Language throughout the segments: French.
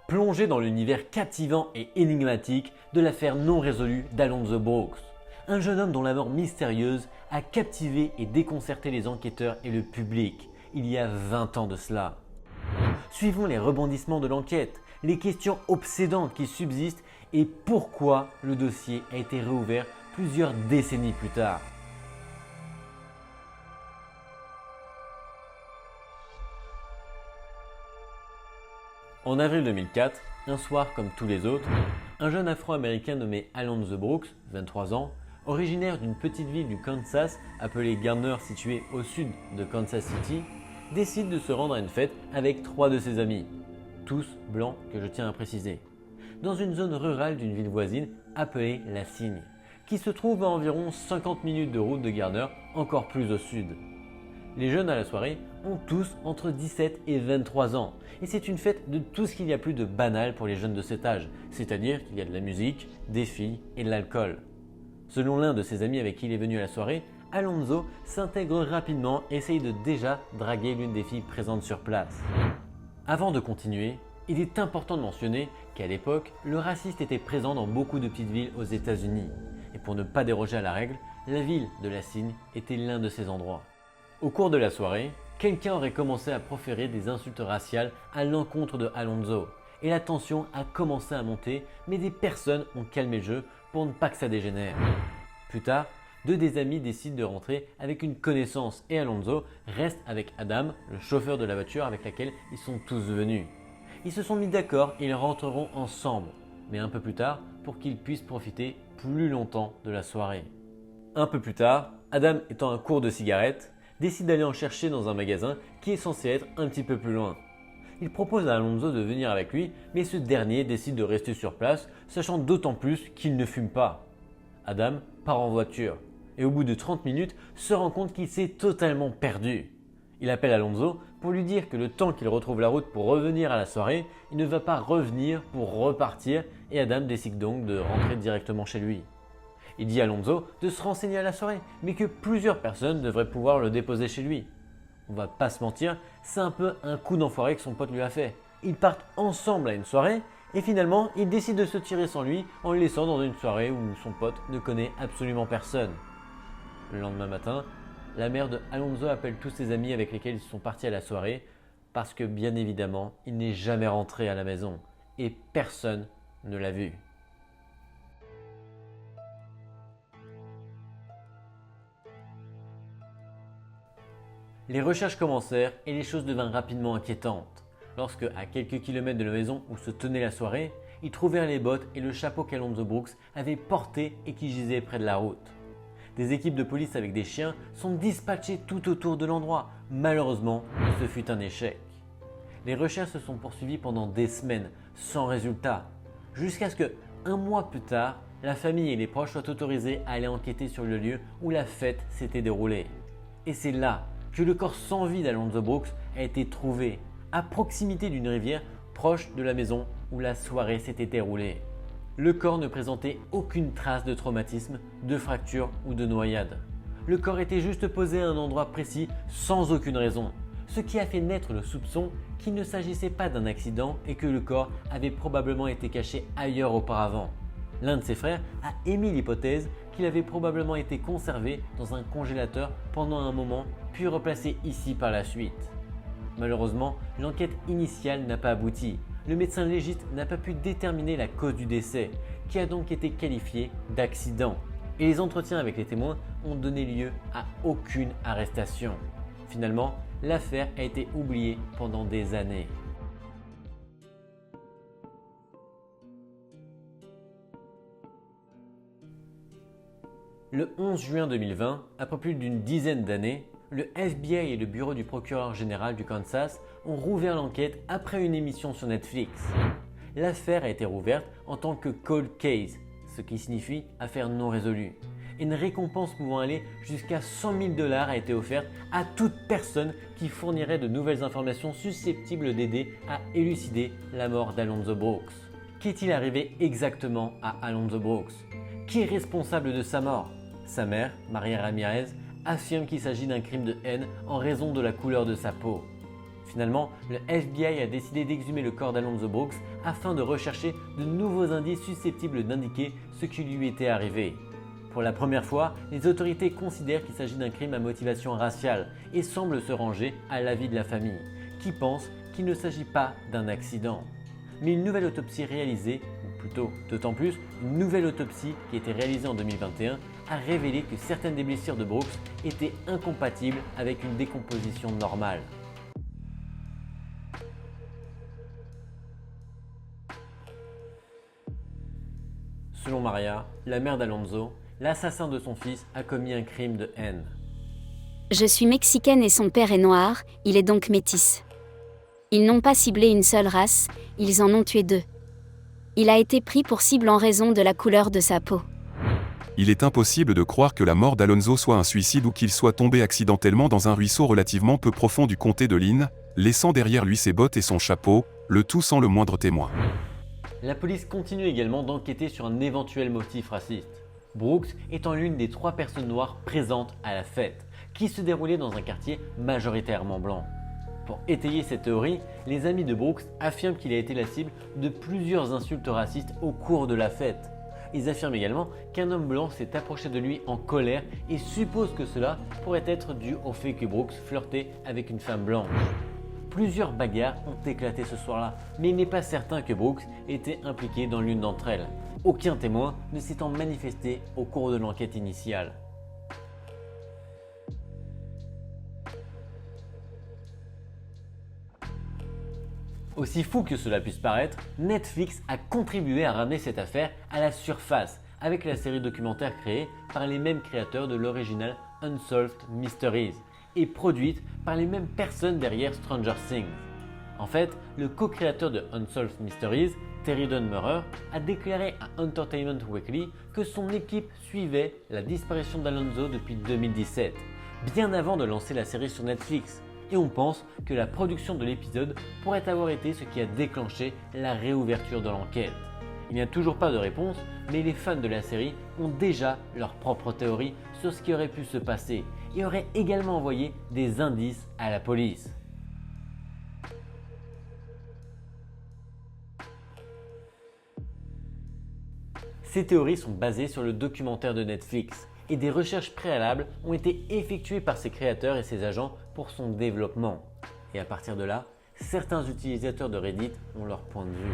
Plongez dans l'univers captivant et énigmatique de l'affaire non résolue d'Alonzo Brooks, un jeune homme dont la mort mystérieuse a captivé et déconcerté les enquêteurs et le public il y a 20 ans de cela. Suivons les rebondissements de l'enquête, les questions obsédantes qui subsistent et pourquoi le dossier a été réouvert plusieurs décennies plus tard. En avril 2004, un soir comme tous les autres, un jeune afro-américain nommé Alonzo Brooks, 23 ans, originaire d'une petite ville du Kansas appelée Garner située au sud de Kansas City, décide de se rendre à une fête avec 3 de ses amis, tous blancs que je tiens à préciser, dans une zone rurale d'une ville voisine appelée La Cygne, qui se trouve à environ 50 minutes de route de Garner, encore plus au sud. Les jeunes à la soirée ont tous entre 17 et 23 ans et c'est une fête de tout ce qu'il y a plus de banal pour les jeunes de cet âge, c'est-à-dire qu'il y a de la musique, des filles et de l'alcool. Selon l'un de ses amis avec qui il est venu à la soirée, Alonzo s'intègre rapidement et essaye de déjà draguer l'une des filles présentes sur place. Avant de continuer, il est important de mentionner qu'à l'époque, le racisme était présent dans beaucoup de petites villes aux États-Unis et pour ne pas déroger à la règle, la ville de La Cygne était l'un de ces endroits. Au cours de la soirée, quelqu'un aurait commencé à proférer des insultes raciales à l'encontre de Alonzo et la tension a commencé à monter, mais des personnes ont calmé le jeu pour ne pas que ça dégénère. Plus tard, 2 des amis décident de rentrer avec une connaissance et Alonzo reste avec Adam, le chauffeur de la voiture avec laquelle ils sont tous venus. Ils se sont mis d'accord et ils rentreront ensemble, mais un peu plus tard pour qu'ils puissent profiter plus longtemps de la soirée. Un peu plus tard, Adam étant un cours de cigarettes, décide d'aller en chercher dans un magasin qui est censé être un petit peu plus loin. Il propose à Alonzo de venir avec lui, mais ce dernier décide de rester sur place, sachant d'autant plus qu'il ne fume pas. Adam part en voiture et au bout de 30 minutes se rend compte qu'il s'est totalement perdu. Il appelle Alonzo pour lui dire que le temps qu'il retrouve la route pour revenir à la soirée, il ne va pas revenir pour repartir et Adam décide donc de rentrer directement chez lui. Il dit à Alonzo de se renseigner à la soirée, mais que plusieurs personnes devraient pouvoir le déposer chez lui. On va pas se mentir, c'est un peu un coup d'enfoiré que son pote lui a fait. Ils partent ensemble à une soirée et finalement il décide de se tirer sans lui en le laissant dans une soirée où son pote ne connaît absolument personne. Le lendemain matin, la mère de Alonzo appelle tous ses amis avec lesquels ils sont partis à la soirée parce que bien évidemment il n'est jamais rentré à la maison et personne ne l'a vu. Les recherches commencèrent et les choses devinrent rapidement inquiétantes. Lorsque, à quelques kilomètres de la maison où se tenait la soirée, ils trouvèrent les bottes et le chapeau qu'Alonzo Brooks avait porté et qui gisaient près de la route. Des équipes de police avec des chiens sont dispatchées tout autour de l'endroit. Malheureusement, ce fut un échec. Les recherches se sont poursuivies pendant des semaines, sans résultat, jusqu'à ce que, un mois plus tard, la famille et les proches soient autorisés à aller enquêter sur le lieu où la fête s'était déroulée. Et c'est là que le corps sans vie d'Alonzo Brooks a été trouvé, à proximité d'une rivière proche de la maison où la soirée s'était déroulée. Le corps ne présentait aucune trace de traumatisme, de fracture ou de noyade. Le corps était juste posé à un endroit précis sans aucune raison, ce qui a fait naître le soupçon qu'il ne s'agissait pas d'un accident et que le corps avait probablement été caché ailleurs auparavant. L'un de ses frères a émis l'hypothèse qu'il avait probablement été conservé dans un congélateur pendant un moment puis replacé ici par la suite. Malheureusement, l'enquête initiale n'a pas abouti. Le médecin légiste n'a pas pu déterminer la cause du décès, qui a donc été qualifié d'accident. Et les entretiens avec les témoins ont donné lieu à aucune arrestation. Finalement, l'affaire a été oubliée pendant des années. Le 11 juin 2020, après plus d'une dizaine d'années, le FBI et le bureau du procureur général du Kansas ont rouvert l'enquête après une émission sur Netflix. L'affaire a été rouverte en tant que cold case, ce qui signifie affaire non résolue. Une récompense pouvant aller jusqu'à 100 000 $ a été offerte à toute personne qui fournirait de nouvelles informations susceptibles d'aider à élucider la mort d'Alonzo Brooks. Qu'est-il arrivé exactement à Alonzo Brooks? Qui est responsable de sa mort? Sa mère, Maria Ramirez, affirme qu'il s'agit d'un crime de haine en raison de la couleur de sa peau. Finalement, le FBI a décidé d'exhumer le corps d'Alonzo Brooks afin de rechercher de nouveaux indices susceptibles d'indiquer ce qui lui était arrivé. Pour la première fois, les autorités considèrent qu'il s'agit d'un crime à motivation raciale et semblent se ranger à l'avis de la famille, qui pense qu'il ne s'agit pas d'un accident. Mais une nouvelle autopsie réalisée, ou plutôt d'autant plus, une nouvelle autopsie qui a été réalisée en 2021 a révélé que certaines des blessures de Brooks étaient incompatibles avec une décomposition normale. Selon Maria, la mère d'Alonzo, l'assassin de son fils a commis un crime de haine. Je suis mexicaine et son père est noir, il est donc métis. Ils n'ont pas ciblé une seule race, ils en ont tué 2. Il a été pris pour cible en raison de la couleur de sa peau. Il est impossible de croire que la mort d'Alonzo soit un suicide ou qu'il soit tombé accidentellement dans un ruisseau relativement peu profond du comté de Lynn, laissant derrière lui ses bottes et son chapeau, le tout sans le moindre témoin. La police continue également d'enquêter sur un éventuel motif raciste. Brooks étant l'une des 3 personnes noires présentes à la fête, qui se déroulait dans un quartier majoritairement blanc. Pour étayer cette théorie, les amis de Brooks affirment qu'il a été la cible de plusieurs insultes racistes au cours de la fête. Ils affirment également qu'un homme blanc s'est approché de lui en colère et supposent que cela pourrait être dû au fait que Brooks flirtait avec une femme blanche. Plusieurs bagarres ont éclaté ce soir-là, mais il n'est pas certain que Brooks était impliqué dans l'une d'entre elles. Aucun témoin ne s'étant manifesté au cours de l'enquête initiale. Aussi fou que cela puisse paraître, Netflix a contribué à ramener cette affaire à la surface avec la série documentaire créée par les mêmes créateurs de l'original Unsolved Mysteries et produite par les mêmes personnes derrière Stranger Things. En fait, le co-créateur de Unsolved Mysteries, Terry Don Meurer, a déclaré à Entertainment Weekly que son équipe suivait la disparition d'Alonzo depuis 2017, bien avant de lancer la série sur Netflix. Et on pense que la production de l'épisode pourrait avoir été ce qui a déclenché la réouverture de l'enquête. Il n'y a toujours pas de réponse, mais les fans de la série ont déjà leur propre théorie sur ce qui aurait pu se passer et auraient également envoyé des indices à la police. Ces théories sont basées sur le documentaire de Netflix et des recherches préalables ont été effectuées par ses créateurs et ses agents pour son développement. Et à partir de là, certains utilisateurs de Reddit ont leur point de vue.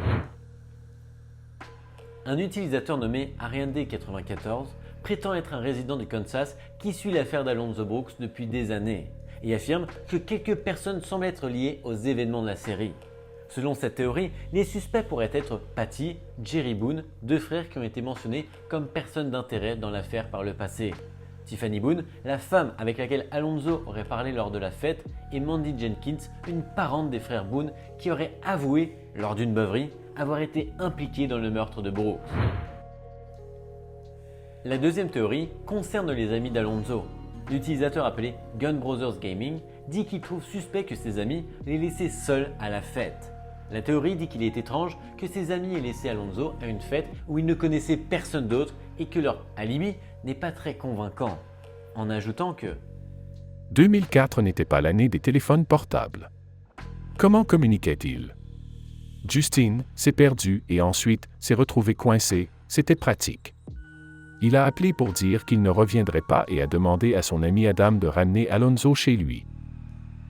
Un utilisateur nommé Ariande94 prétend être un résident du Kansas qui suit l'affaire d'Alonzo Brooks depuis des années et affirme que quelques personnes semblent être liées aux événements de la série. Selon cette théorie, les suspects pourraient être Patty, Jerry Boone, 2 frères qui ont été mentionnés comme personnes d'intérêt dans l'affaire par le passé. Tiffany Boone, la femme avec laquelle Alonzo aurait parlé lors de la fête, et Mandy Jenkins, une parente des frères Boone qui aurait avoué, lors d'une beuverie, avoir été impliquée dans le meurtre de Brooks. La deuxième théorie concerne les amis d'Alonzo. L'utilisateur appelé Gun Brothers Gaming dit qu'il trouve suspect que ses amis l'aient laissé seul à la fête. La théorie dit qu'il est étrange que ses amis aient laissé Alonzo à une fête où ils ne connaissaient personne d'autre et que leur alibi n'est pas très convaincant, en ajoutant que 2004 n'était pas l'année des téléphones portables. Comment communiquait-il? Justine s'est perdue et ensuite s'est retrouvée coincée, c'était pratique. Il a appelé pour dire qu'il ne reviendrait pas et a demandé à son ami Adam de ramener Alonzo chez lui.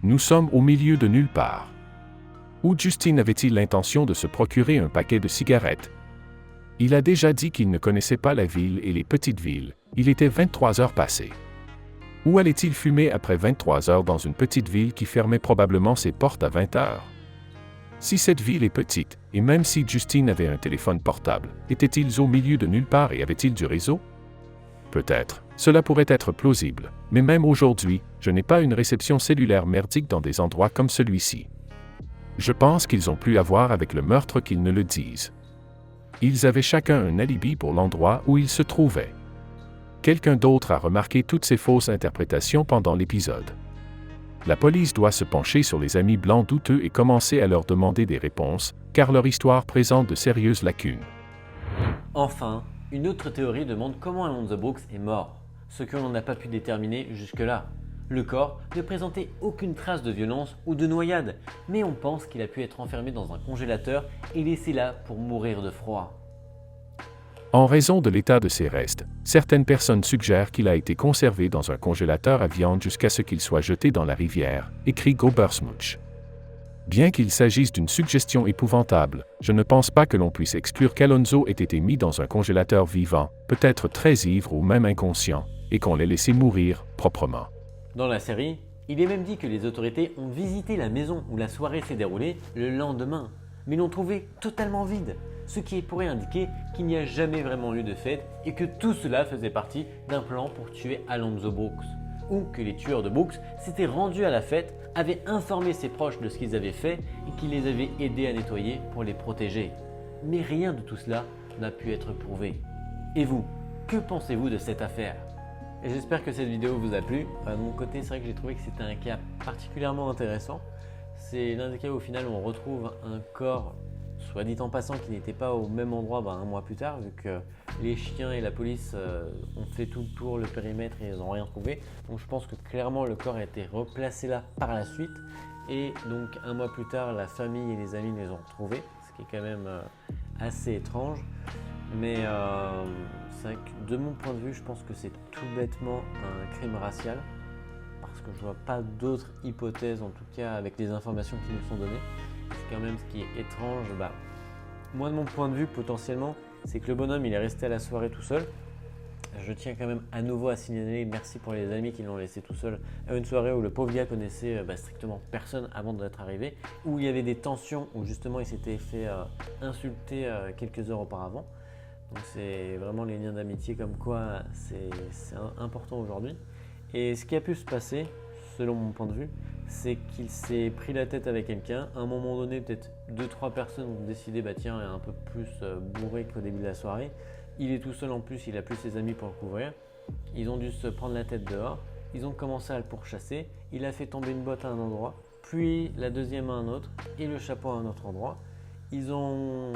Nous sommes au milieu de nulle part. Où Justine avait-il l'intention de se procurer un paquet de cigarettes? Il a déjà dit qu'il ne connaissait pas la ville et les petites villes, il était 23 heures passées. Où allait-il fumer après 23 heures dans une petite ville qui fermait probablement ses portes à 20 heures? Si cette ville est petite, et même si Justine avait un téléphone portable, étaient-ils au milieu de nulle part et avaient-ils du réseau? Peut-être, cela pourrait être plausible, mais même aujourd'hui, je n'ai pas une réception cellulaire merdique dans des endroits comme celui-ci. Je pense qu'ils ont plus à voir avec le meurtre qu'ils ne le disent. Ils avaient chacun un alibi pour l'endroit où ils se trouvaient. Quelqu'un d'autre a remarqué toutes ces fausses interprétations pendant l'épisode. La police doit se pencher sur les amis blancs douteux et commencer à leur demander des réponses, car leur histoire présente de sérieuses lacunes. Enfin, une autre théorie demande comment Alonzo Brooks est mort, ce que l'on n'a pas pu déterminer jusque-là. Le corps ne présentait aucune trace de violence ou de noyade, mais on pense qu'il a pu être enfermé dans un congélateur et laissé là pour mourir de froid. En raison de l'état de ses restes, certaines personnes suggèrent qu'il a été conservé dans un congélateur à viande jusqu'à ce qu'il soit jeté dans la rivière, écrit Gobersmuch. Bien qu'il s'agisse d'une suggestion épouvantable, je ne pense pas que l'on puisse exclure qu'Alonzo ait été mis dans un congélateur vivant, peut-être très ivre ou même inconscient, et qu'on l'ait laissé mourir proprement. Dans la série, il est même dit que les autorités ont visité la maison où la soirée s'est déroulée le lendemain, mais l'ont trouvée totalement vide, ce qui pourrait indiquer qu'il n'y a jamais vraiment eu de fête et que tout cela faisait partie d'un plan pour tuer Alonzo Brooks, ou que les tueurs de Brooks s'étaient rendus à la fête, avaient informé ses proches de ce qu'ils avaient fait et qu'ils les avaient aidés à nettoyer pour les protéger. Mais rien de tout cela n'a pu être prouvé. Et vous, que pensez-vous de cette affaire ? Et j'espère que cette vidéo vous a plu. De mon côté, c'est vrai que j'ai trouvé que c'était un cas particulièrement intéressant. C'est l'un des cas où au final on retrouve un corps, soit dit en passant, qui n'était pas au même endroit un mois plus tard, vu que les chiens et la police ont fait tout le tour, le périmètre et ils n'ont rien trouvé. Donc je pense que clairement le corps a été replacé là par la suite. Et donc un mois plus tard, la famille et les amis les ont retrouvés, ce qui est quand même assez étrange. Mais c'est vrai que de mon point de vue, je pense que c'est tout bêtement un crime racial. Parce que je vois pas d'autres hypothèses, en tout cas avec les informations qui nous sont données. C'est quand même ce qui est étrange. Moi de mon point de vue, potentiellement, c'est que le bonhomme il est resté à la soirée tout seul. Je tiens quand même à nouveau à signaler, merci pour les amis qui l'ont laissé tout seul à une soirée où le pauvre gars connaissait strictement personne avant d'être arrivé, où il y avait des tensions, où justement il s'était fait insulter quelques heures auparavant. Donc c'est vraiment les liens d'amitié comme quoi c'est important aujourd'hui. Et ce qui a pu se passer, selon mon point de vue, c'est qu'il s'est pris la tête avec quelqu'un. À un moment donné, peut-être 2-3 personnes ont décidé, tiens, il est un peu plus bourré qu'au début de la soirée. Il est tout seul en plus, il a plus ses amis pour le couvrir. Ils ont dû se prendre la tête dehors. Ils ont commencé à le pourchasser. Il a fait tomber une botte à un endroit, puis la deuxième à un autre et le chapeau à un autre endroit. Ils ont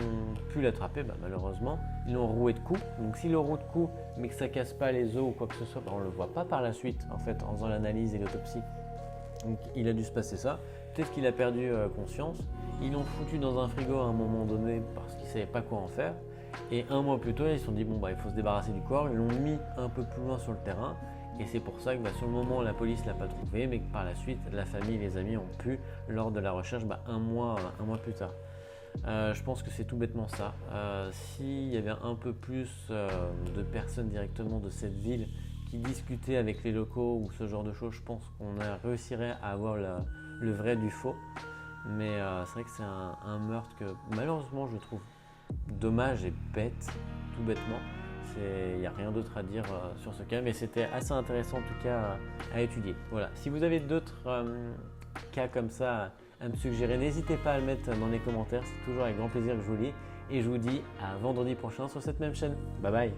pu l'attraper, malheureusement. Ils l'ont roué de coups. Donc s'il le roue de coups, mais que ça casse pas les os ou quoi que ce soit, on ne le voit pas par la suite, en fait, en faisant l'analyse et l'autopsie. Donc il a dû se passer ça. Peut-être qu'il a perdu conscience. Ils l'ont foutu dans un frigo à un moment donné parce qu'ils ne savaient pas quoi en faire. Et un mois plus tôt, ils se sont dit il faut se débarrasser du corps. Ils l'ont mis un peu plus loin sur le terrain. Et c'est pour ça que sur le moment, la police ne l'a pas trouvé, mais que par la suite, la famille et les amis ont pu, lors de la recherche, un mois plus tard. Je pense que c'est tout bêtement ça. S'il y avait un peu plus de personnes directement de cette ville qui discutaient avec les locaux ou ce genre de choses, je pense qu'on réussirait à avoir le vrai du faux. Mais c'est vrai que c'est un meurtre que malheureusement je trouve dommage et bête, tout bêtement. Il n'y a rien d'autre à dire sur ce cas, mais c'était assez intéressant en tout cas à étudier. Voilà. Si vous avez d'autres cas comme ça à me suggérer, n'hésitez pas à le mettre dans les commentaires, c'est toujours avec grand plaisir que je vous lis. Et je vous dis à vendredi prochain sur cette même chaîne. Bye bye.